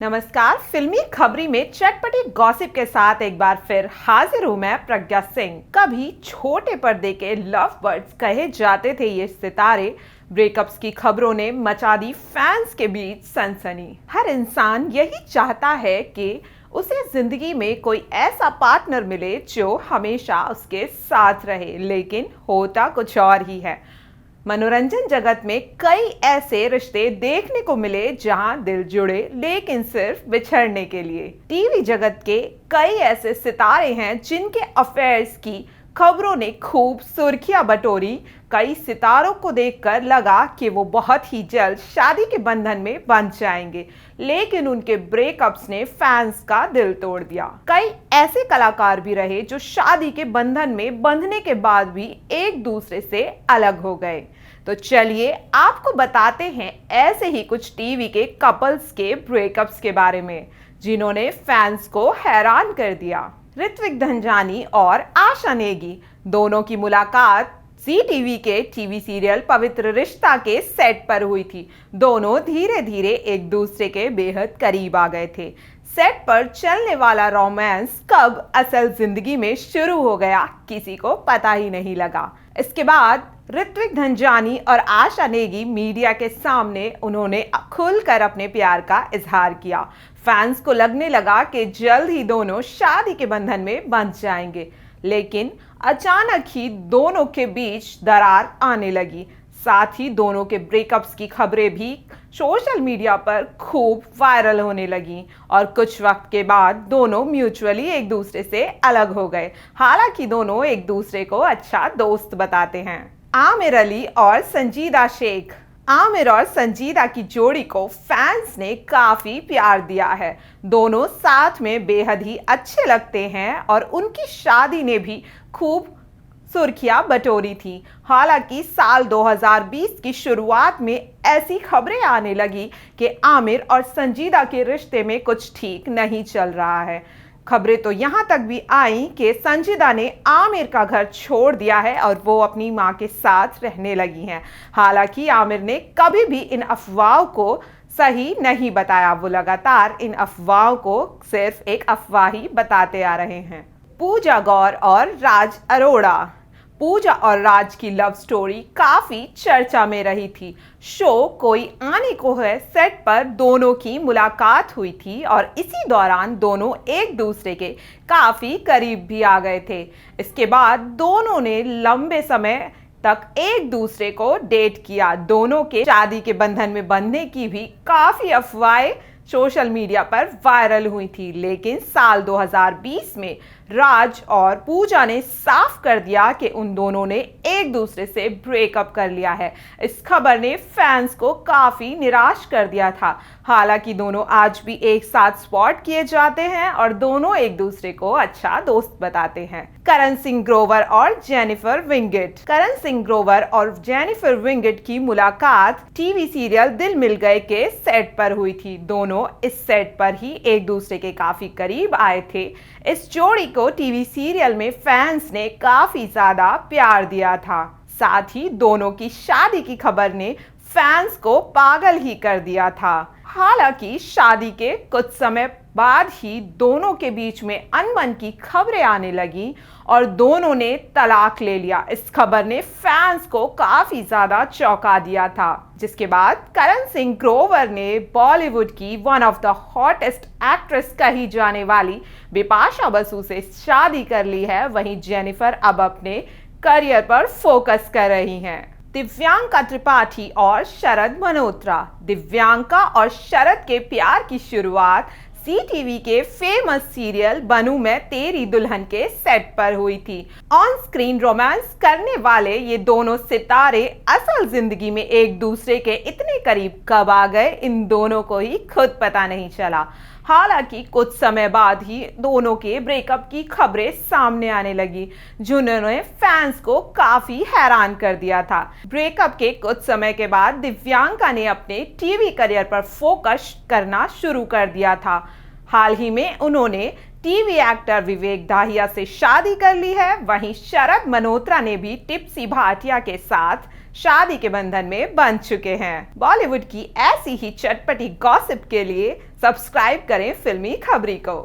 नमस्कार। फिल्मी खबरी में चटपटी गॉसिप के साथ एक बार फिर हाजिर हूं मैं, प्रज्ञा सिंह। कभी छोटे पर्दे के लव बर्ड्स कहे जाते थे ये सितारे। ब्रेकअप्स की खबरों ने मचा दी फैंस के बीच सनसनी। हर इंसान यही चाहता है कि उसे जिंदगी में कोई ऐसा पार्टनर मिले जो हमेशा उसके साथ रहे, लेकिन होता कुछ और ही है। मनोरंजन जगत में कई ऐसे रिश्ते देखने को मिले जहां दिल जुड़े, लेकिन सिर्फ बिछड़ने के लिए। टीवी जगत के कई ऐसे सितारे हैं जिनके अफेयर्स की खबरों ने खूब सुर्खियां बटोरी। कई सितारों को देखकर लगा कि वो बहुत ही जल्द शादी के बंधन में बंध जाएंगे, लेकिन उनके ब्रेकअप्स ने फैंस का दिल तोड़ दिया। कई ऐसे कलाकार भी रहे जो शादी के बंधन में बंधने के बाद भी एक दूसरे से अलग हो गए। तो चलिए आपको बताते हैं ऐसे ही कुछ टीवी के कपल्स के ब्रेकअप्स के बारे में जिन्होंने फैंस को हैरान कर दिया। ऋत्विक धनजानी और आशा नेगी दोनों की मुलाकात जी टीवी के टीवी सीरियल पवित्र रिश्ता के सेट पर हुई थी। दोनों धीरे धीरे एक दूसरे के बेहद करीब आ गए थे। सेट पर चलने वाला रोमांस कब असल जिंदगी में शुरू हो गया, किसी को पता ही नहीं लगा। इसके बाद ऋत्विक धनजानी और आशा नेगी मीडिया के सामने उन्होंने खुलकर अपने प्यार का इजहार किया। फैंस को लगने लगा कि जल्द ही दोनों शादी के बंधन में बंध जाएंगे, लेकिन अचानक ही दोनों के बीच दरार आने लगी। साथ ही दोनों के ब्रेकअप्स की खबरें भी सोशल मीडिया पर खूब वायरल होने लगी और कुछ वक्त के बाद दोनों म्यूचुअली एक दूसरे से अलग हो गए। हालांकि दोनों एक दूसरे को अच्छा दोस्त बताते हैं। आमिर अली और संजीदा शेख। आमिर और संजीदा की जोड़ी को फैंस ने काफी प्यार दिया है। दोनों साथ में बेहद ही अच्छे लगते हैं और उनकी शादी ने भी खूब सुर्खियां बटोरी थी। हालांकि साल 2020 की शुरुआत में ऐसी खबरें आने लगी कि आमिर और संजीदा के रिश्ते में कुछ ठीक नहीं चल रहा है। खबरें तो यहाँ तक भी आई कि संजीदा ने आमिर का घर छोड़ दिया है और वो अपनी मां के साथ रहने लगी हैं। हालांकि आमिर ने कभी भी इन अफवाहों को सही नहीं बताया। वो लगातार इन अफवाहों को सिर्फ एक अफवाह ही बताते आ रहे हैं। पूजा गौर और राज अरोड़ा। पूजा और राज की लव स्टोरी काफी चर्चा में रही थी। शो कोई आने को है सेट पर दोनों की मुलाकात हुई थी और इसी दौरान दोनों एक दूसरे के काफी करीब भी आ गए थे। इसके बाद दोनों ने लंबे समय तक एक दूसरे को डेट किया। दोनों के शादी के बंधन में बंधने की भी काफी अफवाहें सोशल मीडिया पर वायरल हुई थी, लेकिन साल 2020 में राज और पूजा ने साफ कर दिया कि उन दोनों ने एक दूसरे से ब्रेकअप कर लिया है। इस खबर ने फैंस को काफी निराश कर दिया था। हालांकि दोनों आज भी एक साथ स्पॉट किए जाते हैं और दोनों एक दूसरे को अच्छा दोस्त बताते हैं। करण सिंह ग्रोवर और जेनिफर विंगेट। करण सिंह ग्रोवर और जेनिफर विंगेट की मुलाकात टीवी सीरियल दिल मिल गए के सेट पर हुई थी। दोनों इस सेट पर ही एक दूसरे के काफी करीब आए थे। इस जोड़ी को टीवी सीरियल में फैंस ने काफी ज्यादा प्यार दिया था। साथ ही दोनों की शादी की खबर ने फैंस को पागल ही कर दिया था। हालांकि शादी के कुछ समय बाद ही दोनों के बीच में अनबन की खबरें आने लगी और दोनों ने तलाक ले लिया। इस खबर ने फैंस को काफी ज्यादा चौंका दिया था, जिसके बाद करण सिंह ग्रोवर ने बॉलीवुड की one of the hottest actress कही जाने वाली बिपाशा बसु से शादी कर ली है। वहीं जेनिफर अब अपने करियर पर फोकस कर रही हैं। दिव्यांका त्रिपाठी और शरद मल्होत्रा। दिव्यांका और शरद के प्यार की शुरुआत जी टीवी के फेमस सीरियल बनूं मैं तेरी दुल्हन के सेट पर हुई थी। ऑन स्क्रीन रोमांस करने वाले ये दोनों सितारे असल जिंदगी में एक दूसरे के इतने करीब कब आ गए, इन दोनों को ही खुद पता नहीं चला। हालांकि कुछ समय बाद ही दोनों के ब्रेकअप की खबरें सामने आने लगी, जिन्होंने फैंस को काफी हैरान कर दिया था। ब्रेकअप के कुछ समय के बाद दिव्यांका ने अपने टीवी करियर पर फोकस करना शुरू कर दिया था। हाल ही में उन्होंने टीवी एक्टर विवेक दाहिया से शादी कर ली है। वहीं शरद मल्होत्रा ने भी टिप्सी भाटिया के साथ शादी के बंधन में बंध चुके हैं। बॉलीवुड की ऐसी ही चटपटी गॉसिप के लिए सब्सक्राइब करें फिल्मी खबरी को।